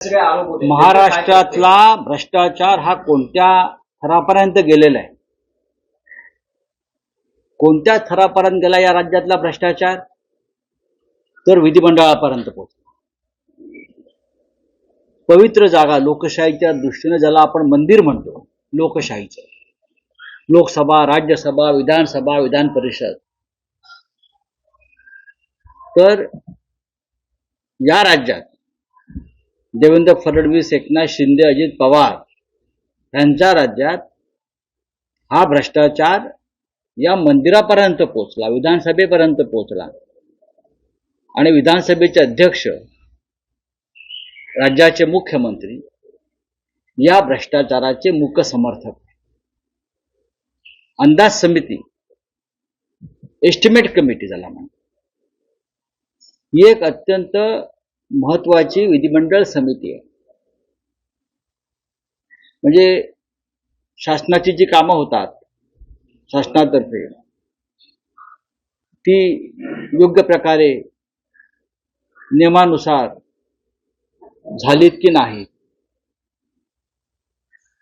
महाराष्ट्रातला भ्रष्टाचार हा कोणत्या थरापर्यंत गेलेला आहे? कोणत्या थरापर्यंत गेला या राज्यातला भ्रष्टाचार? तर विधिमंडळापर्यंत पोहोचला. पवित्र जागा लोकशाहीच्या दृष्टीने ज्याला आपण मंदिर म्हणतो, लोकशाहीचं, लोकसभा, राज्यसभा, विधानसभा, विधान परिषद, तर या राज्यात देवेंद्र फडणवीस, एकनाथ शिंदे, अजित पवार यांच्या राज्यात हा भ्रष्टाचार या मंदिरापर्यंत पोहोचला, विधानसभेपर्यंत पोहोचला. आणि विधानसभेचे अध्यक्ष, राज्याचे मुख्यमंत्री या भ्रष्टाचाराचे मुख्य समर्थक. अंदाज समिती, एस्टिमेट कमिटी ज्याला म्हणतात, ही एक अत्यंत महत्वाची विधिमंडळ समिती आहे. म्हणजे शासनाची जी कामं होतात शासनातर्फे, ती योग्य प्रकारे नियमानुसार झालीत की नाही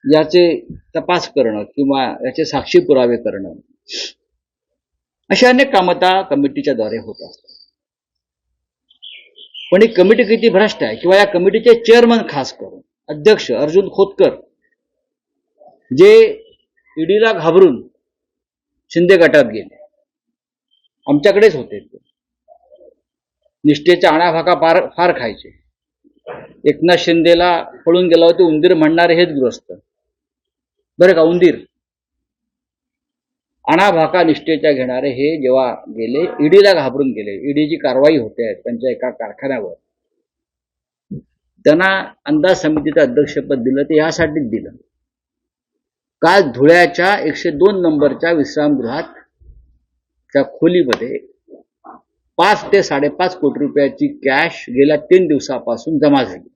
याचे तपास करणं किंवा याचे साक्षी पुरावे करणं, अशी अनेक कामं त्या कमिटीच्या द्वारे होत असतात. पण ही कमिटी किती भ्रष्ट आहे, किंवा या कमिटीचे चेअरमन, खास करून अध्यक्ष अर्जुन खोतकर, जे ईडीला घाबरून शिंदे गटात गेले, आमच्याकडेच होते, निष्ठेच्या आणाभाका फार खायचे. एकनाथ शिंदेला पळून गेला होते उंदीर म्हणणारे हेच गृहस्थ, बरं का, उंदीर आणाभाका निष्ठेच्या घेणारे हे जेव्हा गेले, ईडीला घाबरून गेले, ईडीची कारवाई होते त्यांच्या एका कारखान्यावर, त्यांना अंदाज समितीचं अध्यक्षपद दिलं. ते यासाठीच दिलं, काल धुळ्याच्या 102 नंबरच्या विश्रामगृहात त्या खोलीमध्ये 5 ते 5.5 कोटी रुपयाची कॅश गेल्या 3 दिवसापासून जमा झाली.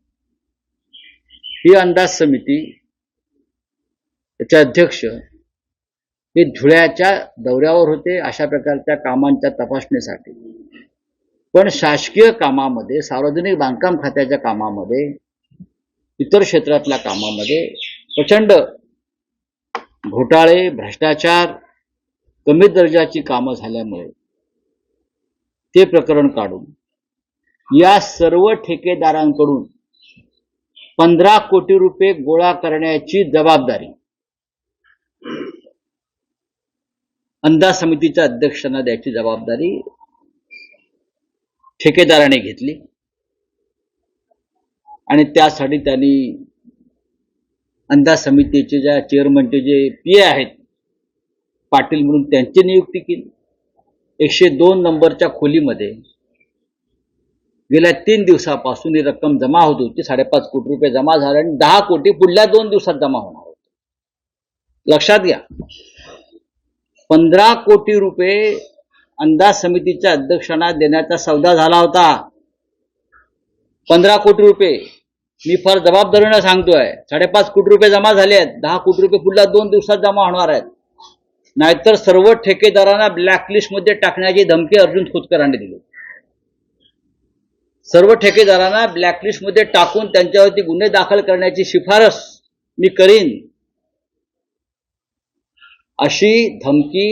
ही अंदाज समिती, त्याचे अध्यक्ष हे धुळ्याच्या दौऱ्यावर होते अशा प्रकारच्या कामांच्या तपासणीसाठी. पण शासकीय कामामध्ये, सार्वजनिक बांधकाम खात्याच्या कामामध्ये, इतर क्षेत्रातल्या कामामध्ये प्रचंड घोटाळे, भ्रष्टाचार, कमी दर्जाची कामं झाल्यामुळे ते प्रकरण काढून या सर्व ठेकेदारांकडून 15 कोटी रुपये गोळा करण्याची जबाबदारी अंदाज समितीच्या अध्यक्षांना द्यायची जबाबदारी ठेकेदाराने घेतली. आणि त्यासाठी त्यांनी अंदाज समितीचे ज्या चेअरमनचे जे पीए आहेत, पाटील म्हणून, त्यांची नियुक्ती केली. 102 नंबरच्या खोलीमध्ये गेल्या 3 दिवसापासून ही रक्कम जमा होत होती. 5.5 कोटी रुपये जमा झाले आणि 10 कोटी पुढल्या 2 दिवसात जमा होणार होते. लक्षात घ्या, 15 कोटी रुपये अंदाज समितीच्या अध्यक्षांना देण्याचा सौदा झाला होता. 15 कोटी रुपये, मी फार जबाबदारीने सांगतोय. 5.5 कोटी रुपये जमा झाले आहेत, 10 कोटी रुपये पुढल्या 2 दिवसात जमा होणार आहेत. नाहीतर सर्व ठेकेदारांना ब्लॅकलिस्टमध्ये टाकण्याची धमकी अर्जुन खोतकरांनी दिली. सर्व ठेकेदारांना ब्लॅकलिस्टमध्ये टाकून त्यांच्यावरती गुन्हे दाखल करण्याची शिफारस मी करीन, अशी धमकी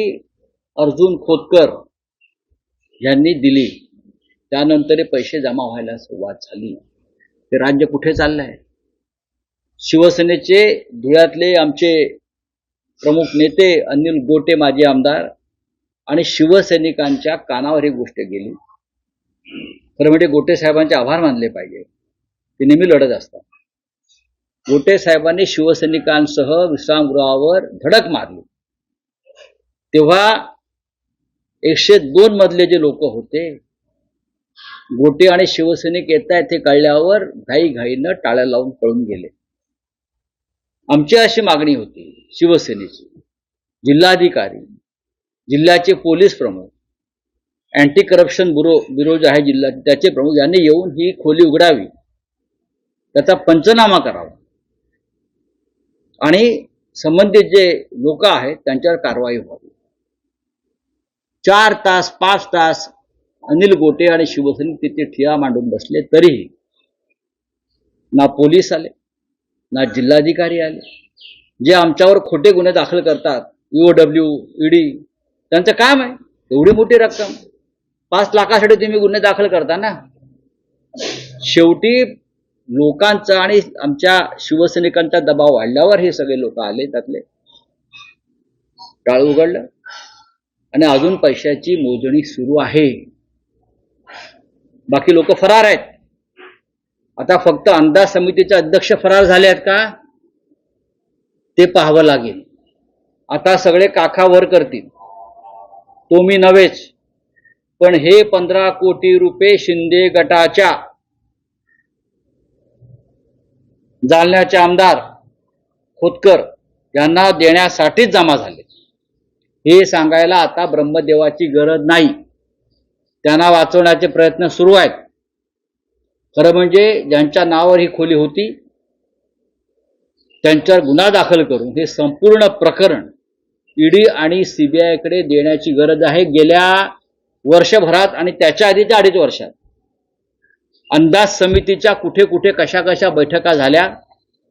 अर्जुन खोतकर यांनी दिली. त्यानंतर पैसे जमा व्हायला सुरुवात झाली. ते राज्य कुठे चाललंय? शिवसेनेचे धुळ्यातले आमचे प्रमुख नेते अनिल गोटे, माजी आमदार, आणि शिवसैनिकांच्या कानावर ही गोष्ट गेली. खरं म्हणजे गोटे साहेबांचे आभार मानले पाहिजे, ते नेहमी लढत असतात. गोटे साहेबांनी शिवसैनिकांसह विश्रामगृहावर धडक मारली. तेव्हा 102 मधले जे लोक होते, गोटे आणि शिवसैनिक येत आहेत हे कळल्यावर घाईघाईनं टाळ्या लावून पळून गेले. आमची अशी मागणी होती शिवसेनेची, जिल्हाधिकारी, जिल्ह्याचे पोलीस प्रमुख, अँटी करप्शन ब्युरो जे आहे जिल्हा, त्याचे प्रमुख यांनी येऊन ही खोली उघडावी, त्याचा पंचनामा करावा आणि संबंधित जे लोक आहेत त्यांच्यावर कारवाई व्हावी. 4 तास 5 तास अनिल गोटे आणि शिवसैनिक तिथे ठिया मांडून बसले, तरीही ना पोलीस आले, ना जिल्हाधिकारी आले. जे आमच्यावर खोटे गुन्हे दाखल करतात, EOW, ईडी, त्यांचं काम आहे. एवढी मोठी रक्कम 5 लाखासाठी तुम्ही गुन्हे दाखल करता ना. शेवटी लोकांचा आणि आमच्या शिवसैनिकांचा दबाव वाढल्यावर हे सगळे लोक आले, त्यातले टाळ उघडलं आणि अजून पैशाची मोजणी सुरू आहे. बाकी लोक फरार आहेत. आता फक्त अंदाज समितीचे अध्यक्ष फरार झाले आहेत का ते पाहावं लागेल. आता सगळे काखावर करतील, तो मी नव्हेच. पण हे 15 कोटी रुपये शिंदे गटाच्या जालन्याचे आमदार खोतकर यांना देण्यासाठीच जमा झाले. हे सांगायला आता ब्रह्मदेवाची गरज नाही. त्यांना वाचवण्याचे प्रयत्न सुरू आहेत. खरं म्हणजे ज्यांच्या नावावर ही खोली होती त्यांच्यावर गुन्हा दाखल करून हे संपूर्ण प्रकरण ईडी आणि सीबीआयकडे देण्याची गरज आहे. गेल्या वर्षभरात आणि त्याच्या आधीच्या 2.5 वर्षात अंदाज समितीच्या कुठे कुठे कशा कशा बैठका झाल्या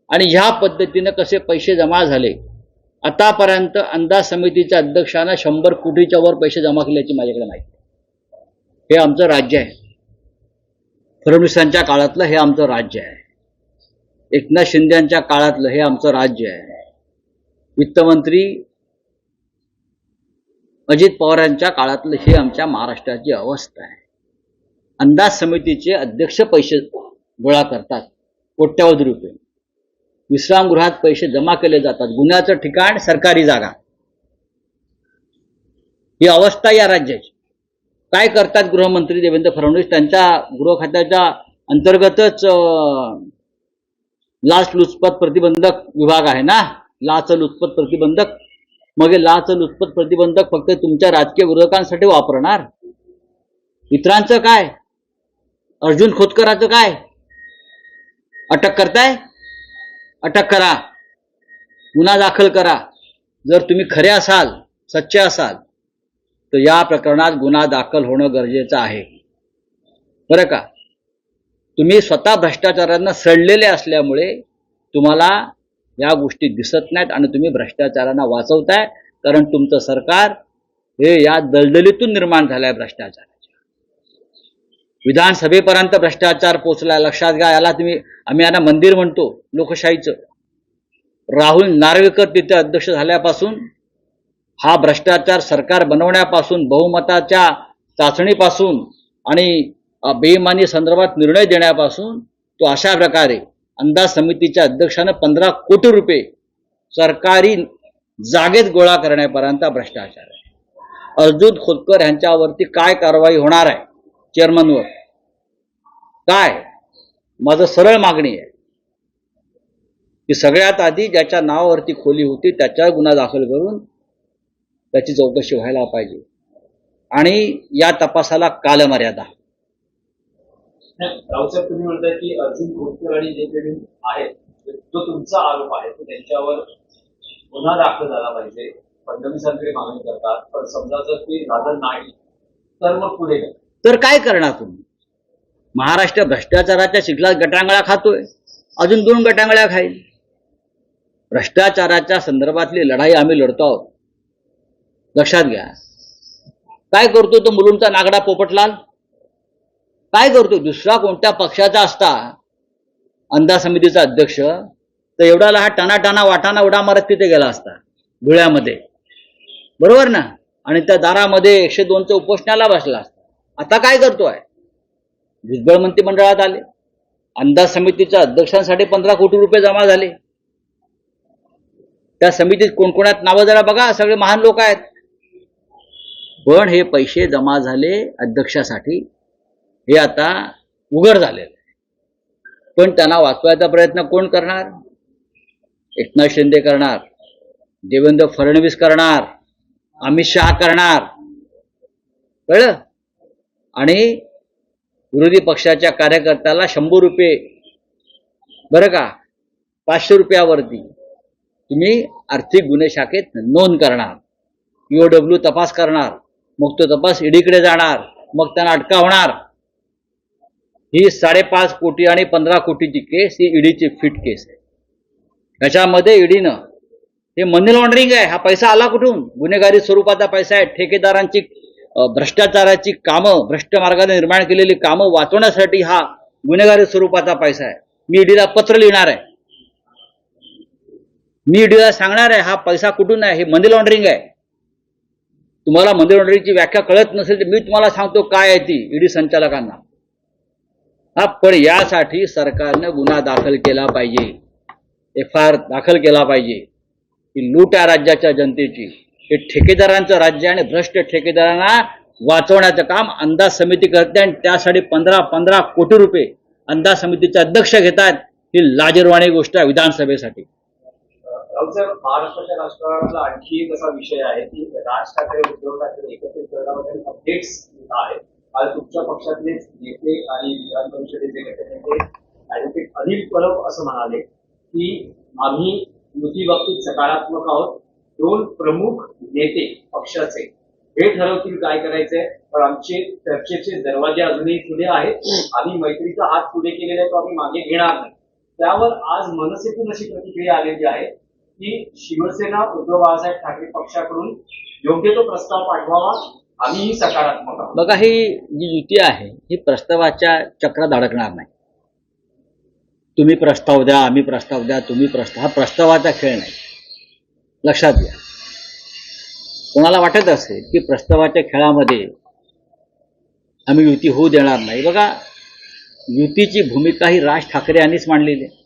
आणि ह्या पद्धतीने कसे पैसे जमा झाले. आतापर्यंत अंदाज समितीच्या अध्यक्षांना 100 कोटीच्या वर पैसे जमा केल्याची माझ्याकडे माहिती. हे आमचं राज्य आहे. फडणवीसांच्या काळातलं हे आमचं राज्य आहे. एकनाथ शिंदेच्या काळातलं हे आमचं राज्य आहे. वित्तमंत्री अजित पवारांच्या काळातलं हे आमच्या महाराष्ट्राची अवस्था आहे. अंदाज समितीचे अध्यक्ष पैसे गोळा करतात, कोट्यावधी रुपये. विश्रामगृहात पैसे जमा केले जातात. गुन्ह्याचं ठिकाण सरकारी जागा. ही अवस्था या राज्याची. काय करतात गृहमंत्री देवेंद्र फडणवीस? त्यांच्या गृह खात्याच्या अंतर्गतच लाचलुचपत प्रतिबंधक विभाग आहे ना, लाचलुचपत प्रतिबंधक. मग हे लाचलुचपत प्रतिबंधक फक्त तुमच्या राजकीय विरोधकांसाठी वापरणार? इतरांचं काय? अर्जुन खोतकराचं काय? अटक करताय? अटक करा, गुन्हा दाखल करा. जर तुम्ही खरे असाल, सच्चे असाल तर या प्रकरणात गुन्हा दाखल होणं गरजेचं आहे, बरं का. तुम्ही स्वतः भ्रष्टाचारांना सडलेले असल्यामुळे तुम्हाला या गोष्टी दिसत नाहीत आणि तुम्ही भ्रष्टाचारांना वाचवताय. कारण तुमचं सरकार हे या दलदलीतून निर्माण झालंय भ्रष्टाचाराच्या. विधानसभेपर्यंत भ्रष्टाचार पोचलाय, लक्षात घ्या. याला आम्ही यांना मंदिर म्हणतो लोकशाहीचं. राहुल नार्वेकर तिथे अध्यक्ष झाल्यापासून हा भ्रष्टाचार सरकार बनवण्यापासून, बहुमताच्या चाचणीपासून आणि बेईमानी संदर्भात निर्णय देण्यापासून तो अशा प्रकारे अंदाज समितीच्या अध्यक्षानं 15 कोटी रुपये सरकारी जागेत गोळा करण्यापर्यंत भ्रष्टाचार आहे. अर्जुन खोतकर यांच्यावरती काय कारवाई होणार आहे चेअरमनवर? काय? माझं सरळ मागणी आहे की सगळ्यात आधी ज्याच्या नावावरती खोली होती त्याच्यावर गुन्हा दाखल करून त्याची चौकशी व्हायला पाहिजे आणि या तपासाला कालमर्यादा. रावसाहेब, तुम्ही म्हणताय की अर्जुन खोतकर आणि जे काही आहेत, जो तुमचा आरोप आहे तो त्यांच्यावर गुन्हा दाखल झाला पाहिजे, फडणवीसांकडे मागणी करतात. पण समजा जर ते झालं नाही तर मग पुढे काय? तर काय करणार तुम्ही? महाराष्ट्र भ्रष्टाचाराच्या शिकलात गटांगळ्या खातोय, अजून 2 गटांगळ्या खाईल. भ्रष्टाचाराच्या संदर्भातली लढाई आम्ही लढतो आहोत, लक्षात घ्या. काय करतो तो मुलुंडचा नागडा पोपटलाल? काय करतो? दुसरा कोणत्या पक्षाचा असता अंदाज समितीचा अध्यक्ष तर एवढाला हा टाना वाटाणा उडा मारत तिथे गेला असता धुळ्यामध्ये, बरोबर ना, आणि त्या दारामध्ये 102च्या उपोषणाला बसला असता. आता काय करतोय? भुजबळ मंत्रिमंडळात आले, अंदाज समितीच्या अध्यक्षांसाठी 15 कोटी रुपये जमा झाले. त्या समितीत कोणकोणात नावं जरा बघा, सगळे महान लोक आहेत. पण हे पैसे जमा झाले अध्यक्षासाठी हे आता उघड झालेलं आहे. पण त्यांना वाचवायचा प्रयत्न कोण करणार? एकनाथ शिंदे करणार, देवेंद्र फडणवीस करणार, अमित शहा करणार, कळलं. आणि विरोधी पक्षाच्या कार्यकर्त्याला 100 रुपये, बरं का, 500 रुपयावरती तुम्ही आर्थिक गुन्हे शाखेत नोंद करणार, EOW तपास करणार, मग तो तपास ईडीकडे जाणार, मग त्यांना अटका होणार. ही 5.5 कोटी आणि 15 कोटीची केस ही ईडीची फिट केस आहे. याच्यामध्ये ईडीनं हे मनी लॉन्ड्रिंग आहे. हा पैसा आला कुठून? गुन्हेगारी स्वरूपाचा पैसा आहे. ठेकेदारांची भ्रष्टाचाराची कामं, भ्रष्ट मार्गाने निर्माण केलेली कामं वाचवण्यासाठी हा गुन्हेगारी स्वरूपाचा पैसा आहे. मी ईडीला पत्र लिहिणार आहे. मी ईडीला सांगणार आहे हा पैसा कुठून आहे. हे मनी लॉन्ड्रिंग आहे. तुम्हाला मनी लॉन्ड्रिंगची व्याख्या कळत नसेल तर मी तुम्हाला सांगतो काय आहे ती ईडी संचालकांना. हा पण यासाठी सरकारनं गुन्हा दाखल केला पाहिजे, FIR दाखल केला पाहिजे की लूट आहे राज्याच्या जनतेची. हे ठेकेदारांचं राज्य आणि भ्रष्ट ठेकेदारांना वाचवण्याचं काम अंदाज समिती करते आणि त्यासाठी 15 कोटी रुपये अंदाज समितीचे अध्यक्ष घेतात. ही लाजिरवाणी गोष्ट आहे विधानसभेसाठी. राऊतसाहेब, महाराष्ट्राच्या राजकारणातला आणखी एक असा विषय आहे की राज ठाकरे उद्धव ठाकरे एकत्रित करण्यामध्ये अपडेट्स आहेत. आज तुमच्या पक्षातलेच नेते आणि विधान परिषदेचे गटनेते ऍडव्होकेट अनिल परब असं म्हणाले की आम्ही युती बाबतीत सकारात्मक आहोत. 2 प्रमुख नेते पक्षाचे हे ठरवतील काय करायचंय, पण आमचे चर्चेचे दरवाजे अजूनही खुले आहेत. आम्ही मैत्रीचा हात पुढे केलेला आहे तो आम्ही मागे घेणार नाही. त्यावर आज मनसेतून अशी प्रतिक्रिया आलेली आहे की शिवसेना उद्धव बाळासाहेब ठाकरे पक्षाकडून योग्य तो प्रस्ताव पाठवावा, आम्हीही सकारात्मक आहोत. बघा, ही जी युती आहे ही प्रस्तावाच्या चक्रात अडकणार नाही. तुम्ही प्रस्ताव द्या, आम्ही प्रस्ताव द्या, तुम्ही प्रस्ताव, हा प्रस्तावाचा खेळ नाही. लक्षात घ्या. कोणाला वाटत असेल की प्रस्तावाच्या खेळामध्ये आम्ही युती होऊ देणार नाही, बघा युतीची भूमिका ही राज ठाकरे यांनीच मांडलेली आहे.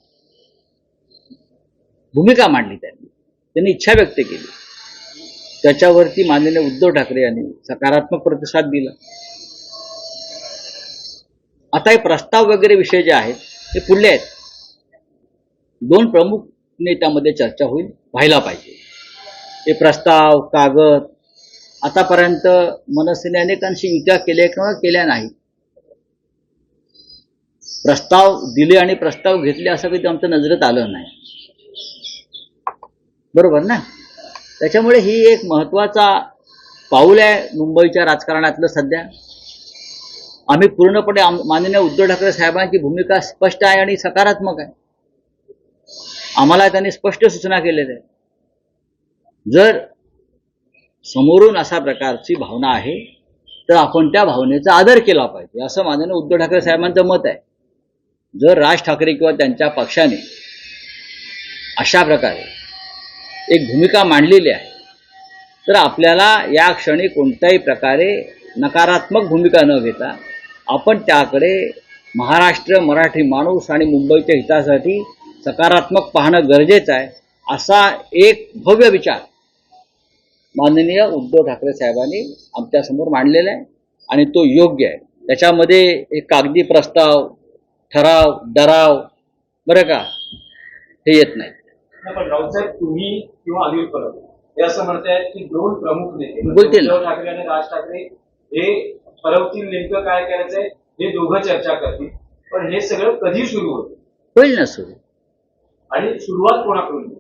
भूमिका मांडली त्यांनी इच्छा व्यक्त केली. त्याच्यावरती माननीय उद्धव ठाकरे यांनी सकारात्मक प्रतिसाद दिला. आता हे प्रस्ताव वगैरे विषय जे आहेत ते पुढले आहेत. 2 प्रमुख नेत्यामध्ये चर्चा होईल, व्हायला पाहिजे. हे प्रस्ताव कागद आतापर्यंत मनसेने अनेकांशी युत्या केल्या किंवा केल्या नाही. प्रस्ताव दिले आणि प्रस्ताव घेतले असं कधी आमच्या नजरेत आलं नाही, बरोबर ना. त्याच्यामुळे ही एक महत्वाचा पाऊल आहे मुंबईच्या राजकारणातलं सध्या. आम्ही पूर्णपणे माननीय उद्धव ठाकरे साहेबांची भूमिका स्पष्ट आहे आणि सकारात्मक आहे. आम्हाला त्यांनी स्पष्ट सूचना केलेल्या आहे. जर समोरून अशा प्रकारची भावना आहे तर आपण त्या भावनेचा आदर केला पाहिजे असं माननीय उद्धव ठाकरे साहेबांचं मत आहे. जर राज ठाकरे किंवा त्यांच्या पक्षाने अशा प्रकारे एक भूमिका मांडलेली आहे तर आपल्याला या क्षणी कोणत्याही प्रकारे नकारात्मक भूमिका न घेता आपण त्याकडे महाराष्ट्र, मराठी माणूस आणि मुंबईच्या हितासाठी सकारात्मक पाहणं गरजेचं आहे. असा एक भव्य विचार माननीय उद्धव ठाकरे साहेबांनी आमच्यासमोर मांडलेला आहे आणि तो योग्य आहे. त्याच्यामध्ये एक कागदी प्रस्ताव, ठराव, डराव बरं का हे येत नाही. पण राऊतसाहेब, तुम्ही किंवा अनिल परब हे असं म्हणतायत की 2 प्रमुख नेते बोलतील उद्धव ठाकरे आणि राज ठाकरे हे ठरवतील नेमकं काय करायचंय, हे दोघं चर्चा करतील. पण हे सगळं कधी सुरू होतं? होईल ना सुरू. आणि सुरुवात कोणाकडून?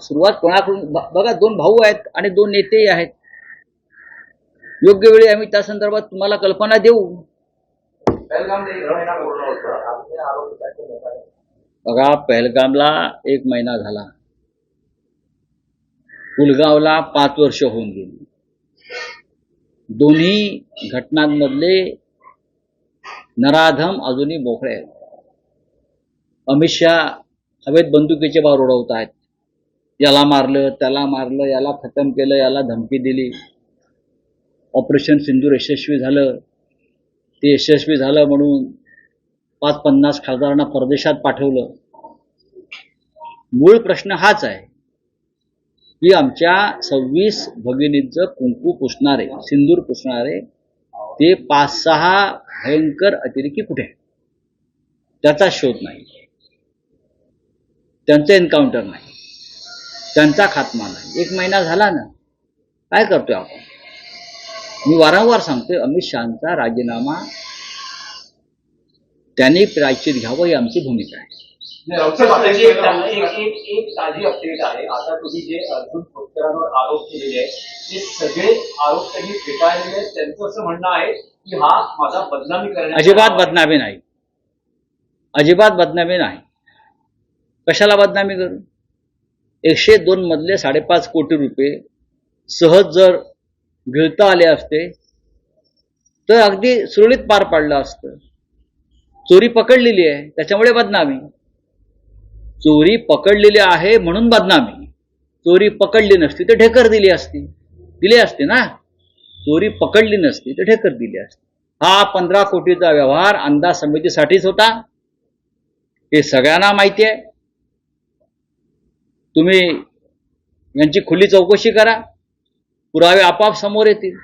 सुरुवात कोणाकडून? बघा, 2 भाऊ आहेत आणि 2 नेतेही आहेत. योग्य वेळी आम्ही त्या संदर्भात तुम्हाला कल्पना देऊ. बघा, पहलगामला 1 महिना झाला, पुलगावला 5 वर्ष होऊन गेली. दोन्ही घटनांमधले नराधम अजूनही मोकळे आहेत. अमित शहा हवेत बंदुकीचे बार उडवत आहेत. याला मारलं, त्याला मारलं, याला खतम केलं, याला धमकी दिली. ऑपरेशन सिंदूर यशस्वी झालं. ते यशस्वी झालं म्हणून 50 खासदारांना परदेशात पाठवलं. मूळ प्रश्न हाच आहे की आमच्या 26 भगिनींचं कुंकू पुसणारे, सिंदूर पुसणारे ते 5-6 भयंकर अतिरेकी कुठे? त्याचा शोध नाही, त्यांचं एन्काउंटर नाही, त्यांचा खात्मा नाही. 1 महिना झाला ना, काय करतोय आपण? मी वारंवार सांगतोय, अमित शहांचा राजीनामा त्यांनी प्रायश्चित घ्यावं ही आमची भूमिका आहे. एक ताजी अपडेट आहे. आता तुम्ही जे अर्जुन खोतकरांवर आरोप केलेले आहेत ते सगळे आरोप त्यांनी फेटाळलेले आहेत. त्यांचं असं म्हणणं आहे की हा माझा बदनामी करण्याचा अजिबात बदनामी नाही. अजिबात बदनामी नाही. कशाला बदनामी करू? 102 मधले 5.5 कोटी रुपये सहज जर गिळता आले असते तर अगदी सुरळीत पार पाडलं असतं. चोरी पकडलेली आहे त्याच्यामुळे बदनामी. चोरी पकडलेली आहे म्हणून बदनामी. चोरी पकडली नसती तर ढेकर दिली असती ना. चोरी पकडली नसती तर ढेकर दिली असती. हा 15 कोटीचा व्यवहार अंदाज समितीसाठीच होता हे सगळ्यांना माहिती आहे. तुम्ही यांची खुली चौकशी करा, पुरावे आपोआप समोर येतील.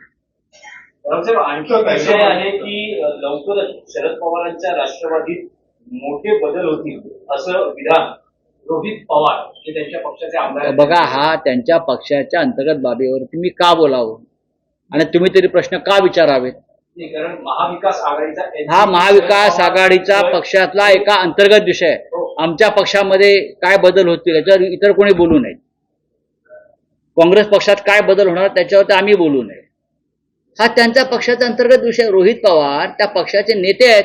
आणखी एक विषय आहे की लवकरच शरद पवारांच्या राष्ट्रवादीत मोठे बदल होतील असं विधान रोहित पवार जे त्यांच्या पक्षाचे आमदार आहेत. बघा, हा त्यांच्या पक्षाच्या अंतर्गत बाबीवरती मी का बोलावं आणि तुम्ही तरी प्रश्न का विचारावेत? कारण महाविकास आघाडीचा हा महाविकास आघाडीचा पक्षातला एका अंतर्गत विषय आहे. आमच्या पक्षामध्ये काय बदल होतील याच्यावर इतर कोणी बोलू नये. काँग्रेस पक्षात काय बदल होणार त्याच्यावर आम्ही बोलू नये. हा त्यांच्या पक्षाचा अंतर्गत विषय. रोहित पवार त्या पक्षाचे नेते आहेत.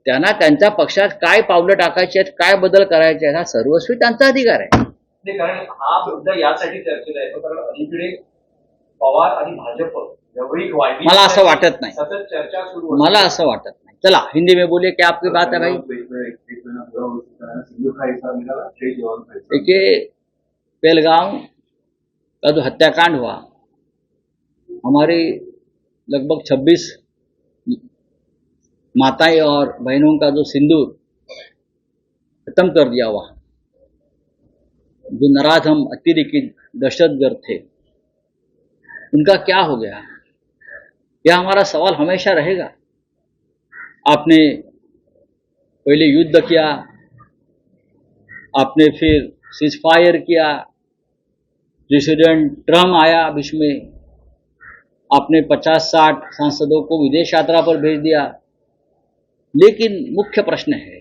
त्यांना त्यांच्या पक्षात काय पावलं टाकायची आहेत, काय बदल करायचे आहेत हा सर्वस्वी त्यांचा अधिकार आहे. कारण हा मुद्दा यासाठी चर्चेत आहे कारण अलीकडे पवार आणि भाजप जवळीक वाढली. मला असं वाटत नाही. सतत चर्चा सुरू मला असं वाटत नाही. चला हिंदी में बोलिए, क्या आपकी बात है भाई? देखिए, पहलगाम का जो हत्याकांड हुआ, हमारी लगभग 26 माताएं और बहनों का जो सिंदूर खत्म कर दिया हुआ, जो नाराज हम अतिरेकी दहशतगर्द थे, उनका क्या हो गया? यह हमारा सवाल हमेशा रहेगा. आपने पहले युद्ध किया, आपने फिर सीजफायर किया, प्रेसिडेंट ट्रम्प आया बीच में, आपने 50-60 सांसदों को विदेश यात्रा पर भेज दिया. लेकिन मुख्य प्रश्न है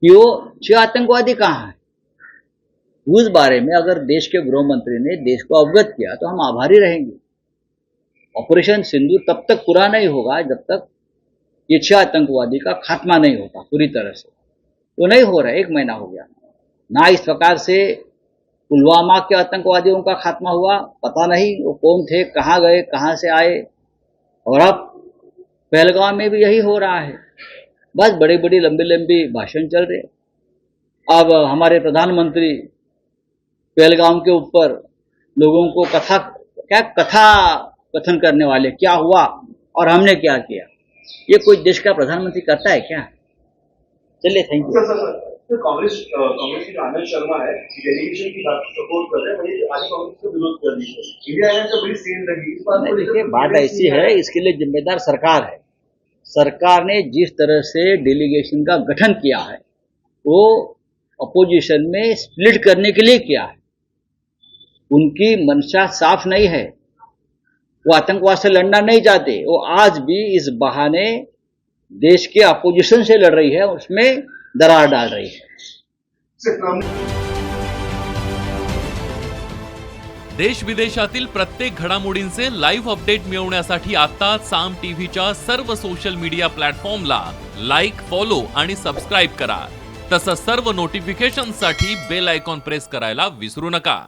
कि वो 6 आतंकवादी कहाँ है? उस बारे में अगर देश के गृह मंत्री ने देश को अवगत किया तो हम आभारी रहेंगे. ऑपरेशन सिंदूर तब तक पूरा नहीं होगा जब तक ये 6 आतंकवादी का खात्मा नहीं होता पूरी तरह से. तो नहीं हो रहा है. 1 महीना हो गया ना. इस प्रकार से पुलवामा के आतंकवादियों का खात्मा हुआ, पता नहीं वो कौन थे, कहाँ गए, कहाँ से आए. और अब पहलगाम में भी यही हो रहा है. बस बड़ी बड़ी लंबी लंबी भाषण चल रहे. अब हमारे प्रधानमंत्री पहलगाम के ऊपर लोगों को कथा कथन करने वाले, क्या हुआ और हमने क्या किया. ये कोई देश का प्रधानमंत्री करता है क्या? चलिए, थैंक यू. कांग्रेस की आनंद शर्मा है डेलीगेशन की बात सपोर्ट कर रहे हैं, वही आगे कांग्रेस को विरोध कर रही है. इंडिया आने से बड़ी सीन लगी इस बात को. देखिए, बात ऐसी है, इसके लिए जिम्मेदार सरकार है. सरकार ने जिस तरह से डेलीगेशन का गठन किया है वो अपोजिशन में स्प्लिट करने के लिए किया है. उनकी मंशा साफ नहीं है. वो आतंकवाद से लड़ना नहीं चाहते. वो आज भी इस बहाने देश के अपोजिशन से लड़ रही है, उसमें दरार डाल रही है. देश विदेशातील प्रत्येक घडामोडींचे लाईव्ह अपडेट मिळवण्यासाठी आता साम टीव्हीच्या सर्व सोशल मीडिया प्लॅटफॉर्मला लाईक, फॉलो आणि सबस्क्राईब करा. तसंच सर्व नोटिफिकेशनसाठी बेल आयकॉन प्रेस करायला विसरू नका.